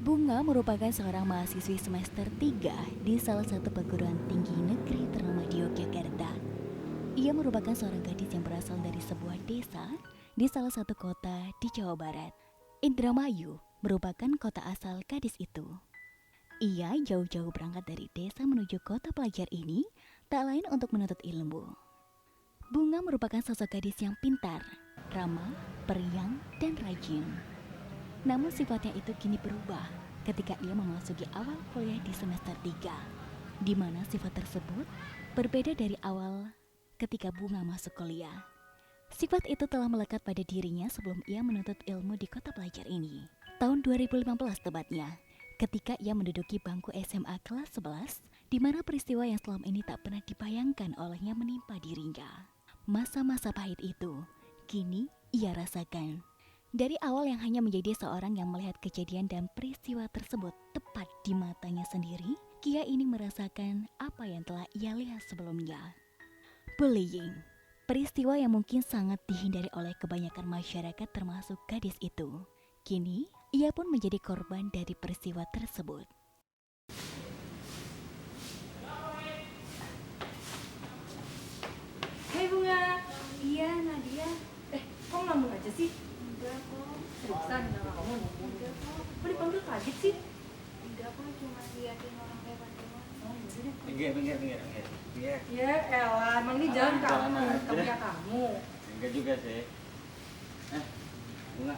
Bunga merupakan seorang mahasiswi semester 3 di salah satu perguruan tinggi negeri ternama di Yogyakarta. Ia merupakan seorang gadis yang berasal dari sebuah desa di salah satu kota di Jawa Barat. Indramayu merupakan kota asal gadis itu. Ia jauh-jauh berangkat dari desa menuju kota pelajar ini, tak lain untuk menuntut ilmu. Bunga merupakan sosok gadis yang pintar, ramah, periang, dan rajin. Namun sifatnya itu kini berubah ketika ia memasuki awal kuliah di semester 3, di mana sifat tersebut berbeda dari awal ketika Bunga masuk kuliah. Sifat itu telah melekat pada dirinya sebelum ia menuntut ilmu di kota pelajar ini. Tahun 2015 tepatnya, ketika ia menduduki bangku SMA kelas 11, di mana peristiwa yang selama ini tak pernah dibayangkan olehnya menimpa dirinya. Masa-masa pahit itu, kini ia rasakan. Dari awal yang hanya menjadi seorang yang melihat kejadian dan peristiwa tersebut tepat di matanya sendiri, Kia ini merasakan apa yang telah ia lihat sebelumnya. Bullying, peristiwa yang mungkin sangat dihindari oleh kebanyakan masyarakat termasuk gadis itu. Kini, ia pun menjadi korban dari peristiwa tersebut. Hai Bunga. Iya Nadia. Kok ngelamun aja sih? Enggak kok. Seriusan nama kamu? Enggak kok. Kok dipanggil kaget sih? Enggak kok, cuma liatin orang lewat doang. Oh, yaudah. Pinggir. Ya elah, emang ini jalan Jalan kamu, aja. temennya kamu. Enggak juga sih. Bunga,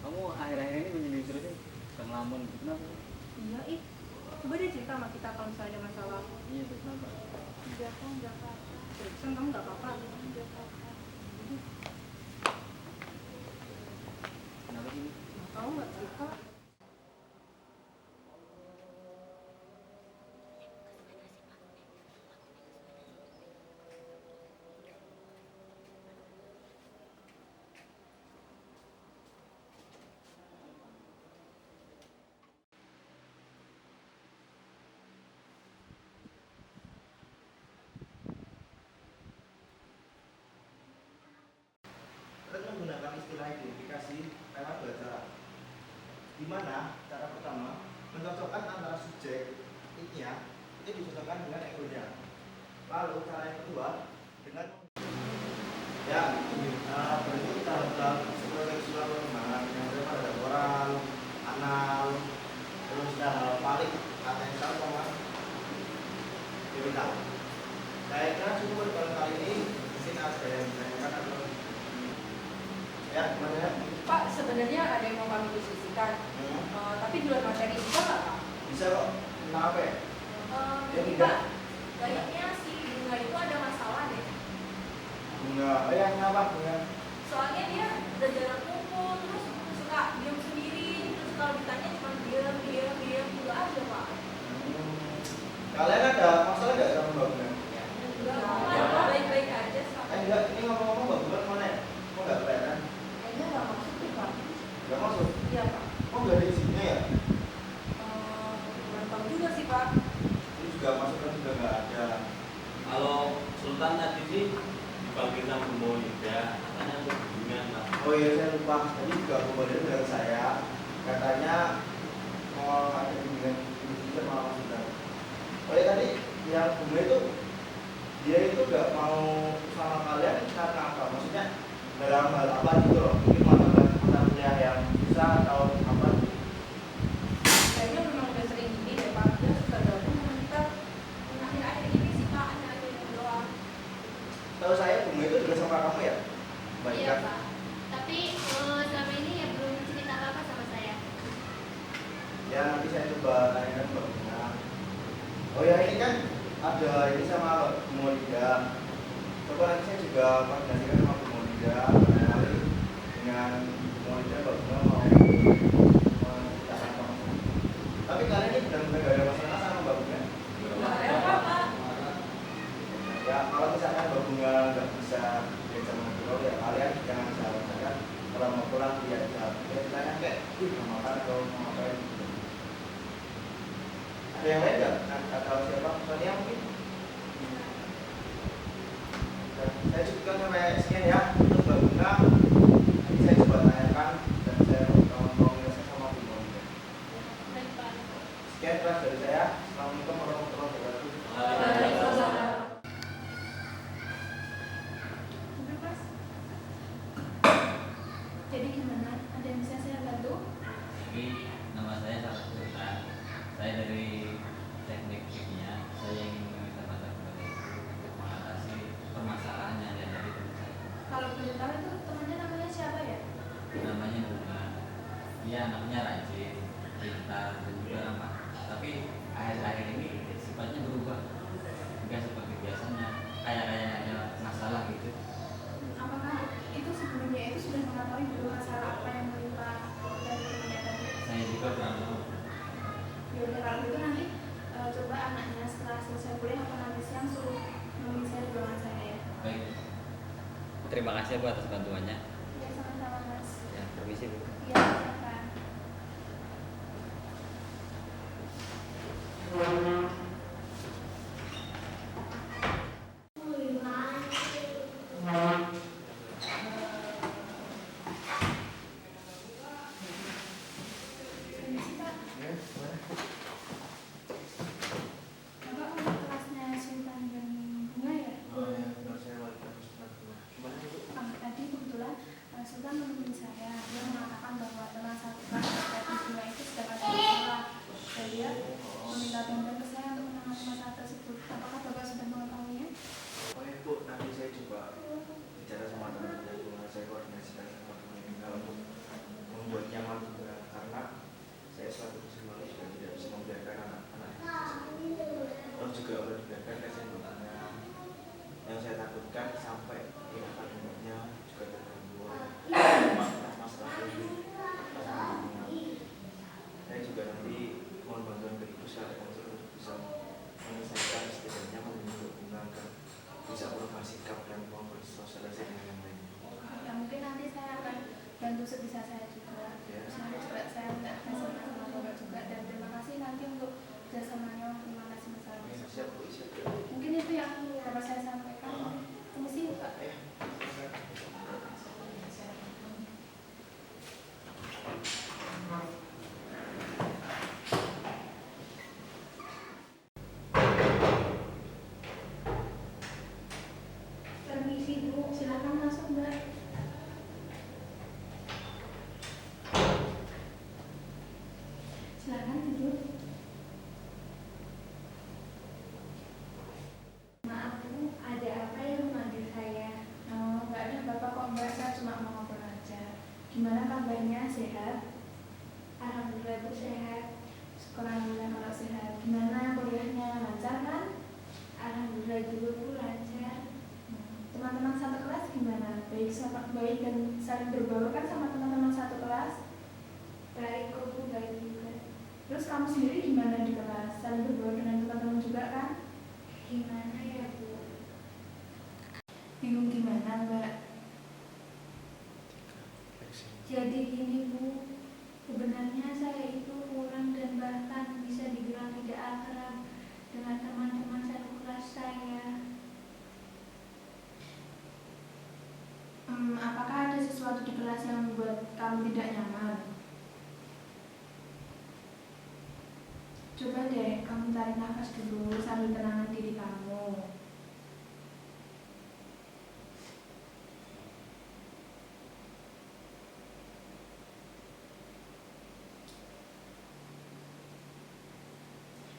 kamu akhir-akhir ini menyendiri terus sih? Ngelamun gitu, kenapa? Iya coba deh cerita sama kita kalau misalnya ada masalah. Iya, terus kenapa? Enggak kok, enggak apa-apa. Seriusan kamu gak apa-apa? Enggak apa-apa. Kenapa sih? Kamu gak cerita? Kita menggunakan istilah identifikasi lewat dua cara. Di mana cara pertama mencocokkan antara subjek id-nya itu dicocokkan dengan egonya. Lalu cara yang kedua dengan berikut tahap-tahap sebuah seksual perkembangan yang berupa ada oral, anal, terus hal paling atensal sama genital. Saya kira cukup pada kali ini. Mungkin ada yang ditanyakan atau ya gimana ya? Pak, sebenarnya ada yang mau kami diskusikan, tapi di luar materi bisa nggak Pak? Bisa kok. Kenapa ya? Jadi Pak, kayaknya si Bunga itu ada masalah deh. Bunga, yang apa bunga? Soalnya dia udah jarang kumpul, terus suka diam sendiri, terus kalau ditanya cuma diam gitu aja Pak. Kalian ada masalah nggak sama Mbak Bunga? Enggak kok, Ya, Pak. baik-baik aja sama. Enggak, ini ngomong-ngomong Mbak Bunga mana ya? Kok nggak kelihatan? Kayaknya nggak masuk deh Pak. Nggak masuk? Iya Pak. Kok nggak ada isinya ya? Kurang tahu juga sih Pak. Ini juga masukan juga nggak ada. Kalau Sultan tadi sih dipanggil sama Bu Maulida, katanya untuk hubungan lah. Oh iya saya lupa. Tadi juga kemudian dari saya katanya mau ada bimbingan itu malah masukan. Oh ya tadi yang bunga itu dia itu nggak mau sama kalian karena apa? Maksudnya dalam hal apa gitu loh? Mungkin mata kuliah yang bisa atau apa? Kayaknya memang udah sering gini deh Pak. Dia suka gabung sama kita. Akhir-akhir ini sih Pak, hanya doang. Tahu saya bunga itu juga sama kamu ya? Baik Iya kan? Pak. Tapi selama ini ya belum cerita apa-apa sama saya. Ya nanti saya coba tanyakan Mbak Bunga. Oh ya ini kan ada ini sama Mbak Maulida. Coba nanti saya juga koordinasikan sama Bu Maulida barangkali dengan Bu Maulida Mbak Bunga mau menceritakan sama saya. Tapi kali ini benar-benar gak ada masalah sama Mbak Bunga. Nggak ada apa-apa. Ya kalau misalkan Mbak Bunga nggak bisa diajak ngobrol ya kalian jangan salah kalau mau pulang diajak. Ya ditanya kayak, mau makan atau mau ngapain? Ada yang lain nggak? Atau siapa? Sonia mungkin? Saya cukupkan sampai sekian ya untuk Mbak Bunga. Nanti saya coba tanyakan dan saya mau menyelesaikan sama Bu Monika. terima kasih Bu atas bantuannya. Ya sama-sama Mas. Ya, permisi Bu. Iya, silakan. Permisi, Pak. Ya, gimana? Bapak untuk kelasnya Sultan dan Bunga ya? Oh ya, benar saya wali kelas gimana Bu? Tadi kebetulan Sultan menemui saya. Dia mengatakan bahwa teman satu kelas dari Bunga itu sedang ada masalah. Dan dia meminta bantuan ke saya untuk menangani masalah tersebut. Apakah Bapak sudah mengetahuinya? Oh ya Bu, nanti saya coba bicara sama teman-teman Bunga, saya koordinasikan sama teman Bunga untuk membuat nyaman juga, karena saya selaku psikolog juga tidak bisa membiarkan anak-anak terus juga udah dibiarkan kesehatannya. Yang saya takutkan sampai akademiknya juga terganggu masalah ini. Saya juga nanti mohon bantuan ke ibu secara konsul untuk bisa menyelesaikan setidaknya membentuk Bunga agar bisa berubah sikap dan mau bersosialisasi dengan yang lain. Ya mungkin nanti saya akan bantu sebisa saya juga. Ya. Saya juga saya minta kerjasama sama Bapak juga, dan terima kasih nanti untuk kerjasamanya terima kasih masalah Ya, tersebut. siap Bu, siap. Mungkin itu yang dapat saya sampaikan. Permisi Pak. Ya. Permisi Bu, silakan masuk Mbak. Silakan duduk. Maaf Bu, ada apa yang memanggil saya? Oh, nggak ada apa-apa kok Mbak, saya cuma mau ngobrol aja. Gimana kabarnya, sehat? Alhamdulillah Bu sehat. Alhamdulillah kalau sehat. Gimana kuliahnya, lancar kan? Alhamdulillah juga Bu lancar. Teman-teman satu kelas gimana? Baik dan saling berbaur kan sama teman-teman satu kelas? Baik kok Bu, baik juga. Terus kamu sendiri gimana di kelas? Saling berbaur dengan teman-teman juga kan? Gimana ya Bu? Bingung gimana Mbak? Jadi gini Bu, sebenarnya saya itu kurang dan bahkan bisa dibilang tidak akrab dengan teman-teman satu kelas saya. Apakah ada sesuatu di kelas yang membuat kamu tidak nyaman? Coba deh, kamu tarik nafas dulu sambil tenangkan diri kamu.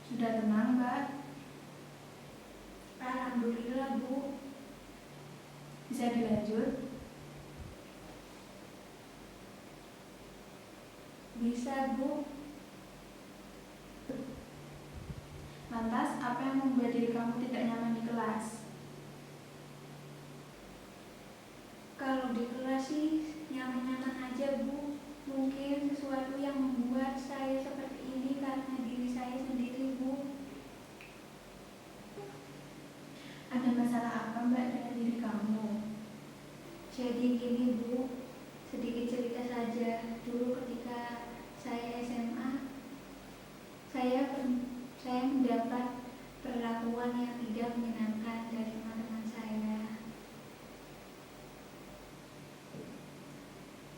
Sudah tenang, Mbak? Alhamdulillah, Bu. Bisa dilanjut? Bisa, Bu. Lantas, apa yang membuat diri kamu tidak nyaman di kelas? Kalau di kelas sih nyaman-nyaman aja, Bu. Mungkin sesuatu yang membuat saya seperti ini karena diri saya sendiri, Bu. Ada masalah apa, Mbak, dengan diri kamu? Jadi gini, Bu. Sedikit cerita saja. Dulu ketika saya SMA, saya mendapat perlakuan yang tidak menyenangkan dari teman-teman saya.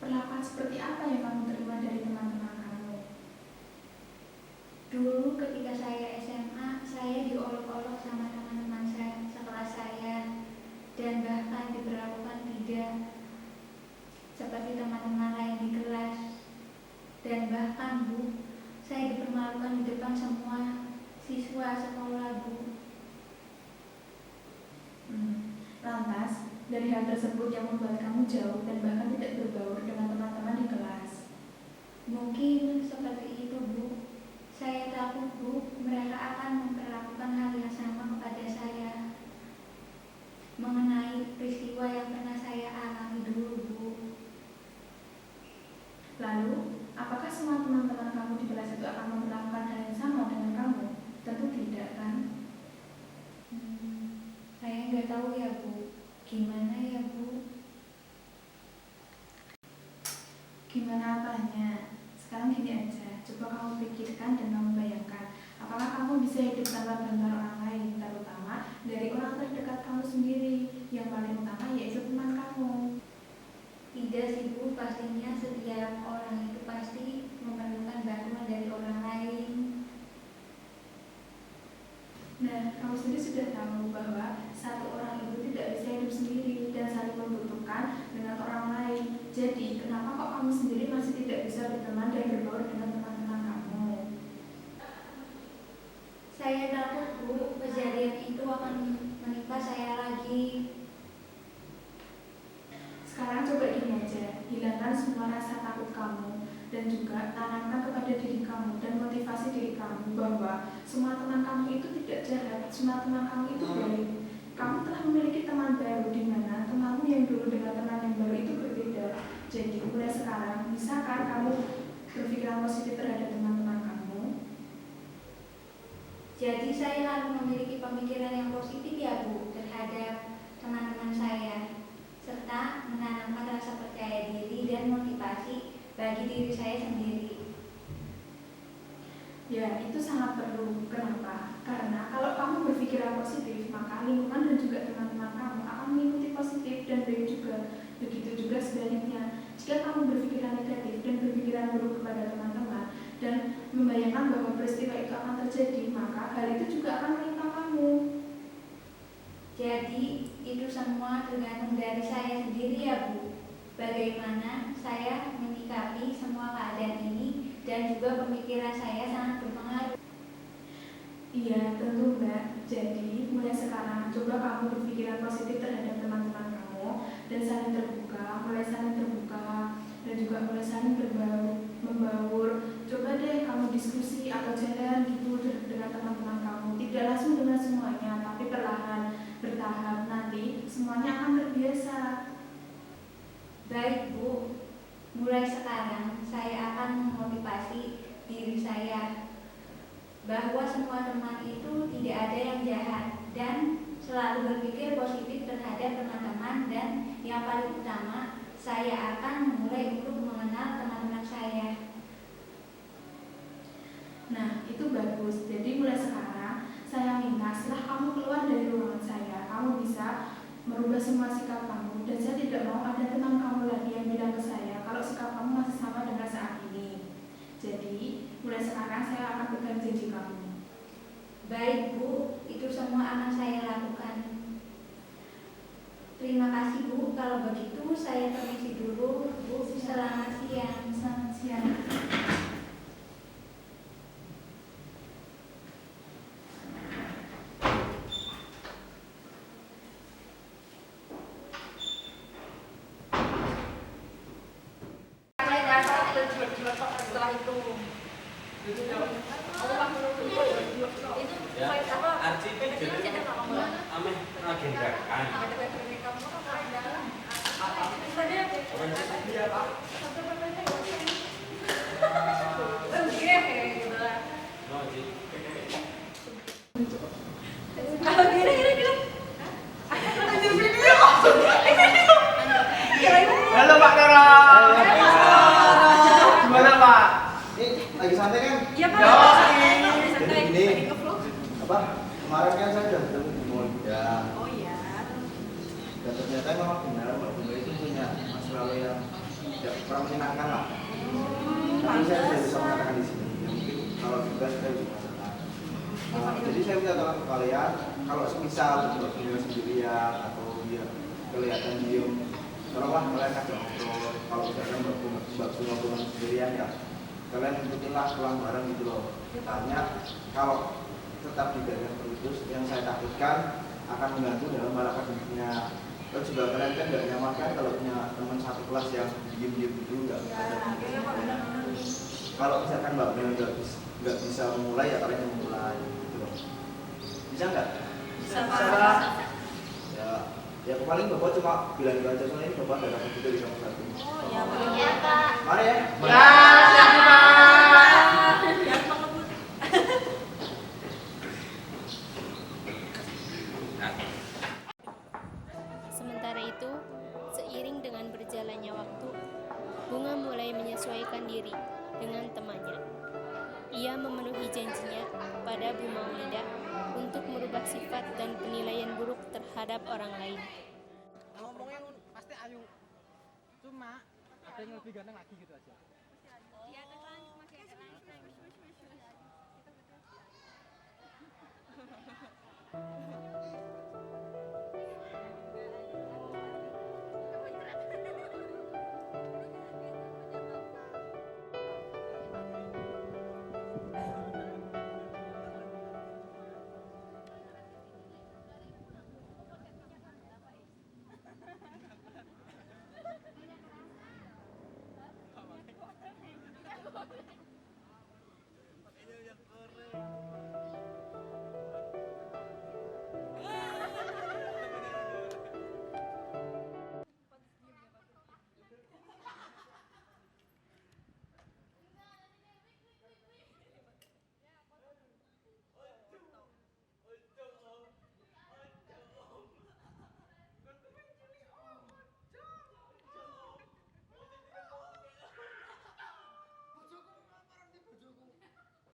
Perlakuan seperti apa yang kamu terima dari teman-teman kamu? Dulu ketika saya SMA, saya diolok-olok sama teman-teman saya sekelas saya, dan bahkan diperlakukan tidak seperti teman-teman lain di kelas. Dan bahkan, Bu, saya dipermalukan di depan semua siswa sekolah, Bu. Lantas, dari hal tersebut yang membuat kamu jauh dan bahkan tidak berbaur dengan teman-teman di kelas. Mungkin seperti itu, Bu. Saya takut, Bu, mereka akan memperlakukan hal yang sama kepada saya. Mengenai peristiwa yang pernah saya alami dulu, Bu. Lalu, apakah semua teman-teman kamu di kelas itu akan memperlakukan hal yang sama dengan kamu? Tentu tidak, kan? Saya nggak tahu ya, Bu. Gimana ya, Bu? Gimana apanya? Sekarang gini aja, coba kamu pikirkan dan kamu bayangkan, apakah kamu bisa hidup tanpa bantuan orang lain, terutama dari orang terdekat kamu sendiri, yang paling utama yaitu teman kamu. Tidak sih Bu, pastinya setiap orang itu pasti memerlukan bantuan dari orang lain. Nah, kamu sendiri sudah tahu bahwa satu orang itu tidak bisa hidup sendiri dan saling membutuhkan dengan orang lain. Jadi, kenapa kok kamu sendiri masih tidak bisa berteman dan berbaur dengan teman-teman kamu? Saya takut Bu, kejadian itu akan menimpa saya lagi. Sekarang coba gini aja, hilangkan semua rasa takut kamu dan juga tanamkan kepada diri kamu dan motivasi diri kamu bahwa semua teman kamu itu tidak jahat, semua teman kamu itu baik. Kamu telah memiliki teman baru di mana temanmu yang dulu dengan teman yang baru itu berbeda. Jadi mulai sekarang, misalkan kamu berpikiran positif terhadap teman-teman kamu. Jadi saya harus memiliki pemikiran yang positif ya Bu terhadap teman-teman saya, serta menanamkan rasa percaya diri dan motivasi bagi diri saya sendiri. Ya, itu sangat perlu. Kenapa? Karena kalau kamu berpikiran positif, maka lingkungan dan juga teman-teman kamu akan mengikuti positif dan baik juga. Begitu juga sebaliknya. Jika kamu berpikiran negatif dan berpikiran buruk kepada teman-teman dan membayangkan bahwa peristiwa itu akan terjadi, maka hal itu juga akan menimpa kamu. Jadi itu semua tergantung dari saya sendiri ya Bu. Bagaimana saya menyikapi semua keadaan ini dan juga pemikiran saya sangat berpengaruh. Iya, tentu Mbak. Jadi, mulai sekarang coba kamu berpikiran positif terhadap teman-teman kamu dan saling terbuka, mulai saling terbuka dan juga mulai saling membaur. Coba deh kamu diskusi atau jalan gitu dengan teman-teman kamu. Tidak langsung dengan semuanya, tapi perlahan, bertahap. Nanti semuanya akan terbiasa. Baik Bu, mulai sekarang saya akan memotivasi diri saya bahwa semua teman itu tidak ada yang jahat dan selalu berpikir positif terhadap teman-teman, dan yang paling utama saya akan memulai untuk mengenal teman-teman saya. Nah, itu bagus. Jadi mulai sekarang saya minta setelah kamu keluar dari ruangan saya, kamu bisa merubah semua sikap kamu, dan saya tidak mau ada teman kamu lagi yang bilang ke saya kalau sikap kamu masih sama dengan saat ini. Jadi mulai sekarang saya akan pegang janji kamu. Baik Bu, itu semua akan saya lakukan. Terima kasih Bu, kalau begitu saya permisi dulu Bu. Selamat siang. Selamat siang. Setelah itu Ya, Arci itu jadi ameh agendakan. Halo Pak Tara. Gimana Pak? Ini lagi santai kan? Iya Pak. Jadi ini apa? Kemarin kan saya udah ketemu di mall ya. Oh iya. Dan ternyata memang benar Mbak Bunga itu punya masa lalu yang tidak kurang menyenangkan lah. Tapi saya tidak bisa mengatakan di sini. Ya, mungkin kalau juga saya juga senang. Jadi saya minta tolong ke kalian, kalau semisal Mbak Bunga sendirian atau dia kelihatan diem, tolonglah kalian ajak ngobrol. Kalau misalkan Mbak Bunga sendirian ya, kalian ikutinlah pulang bareng gitu loh. Tanya kalau tetap dibiarkan terus, yang saya takutkan akan mengganggu dalam hal akademiknya. Terus juga kalian kan nggak nyaman kan kalau punya teman satu kelas yang diem-diem gitu nggak ada. Kalau misalkan Mbak Bunga nggak bisa memulai ya kalian yang memulai gitu loh. Bisa nggak? Bisa Pak. Ya paling Bapak cuma bilang gitu aja, soalnya ini Bapak ada dapat juga di kampus satu. Oh iya Pak. Mari ya. Sementara itu, seiring dengan berjalannya waktu, Bunga mulai menyesuaikan sifat dan penilaian buruk terhadap orang lain. Ngomongnya pasti ayu, cuma ada yang lebih ganteng lagi gitu aja.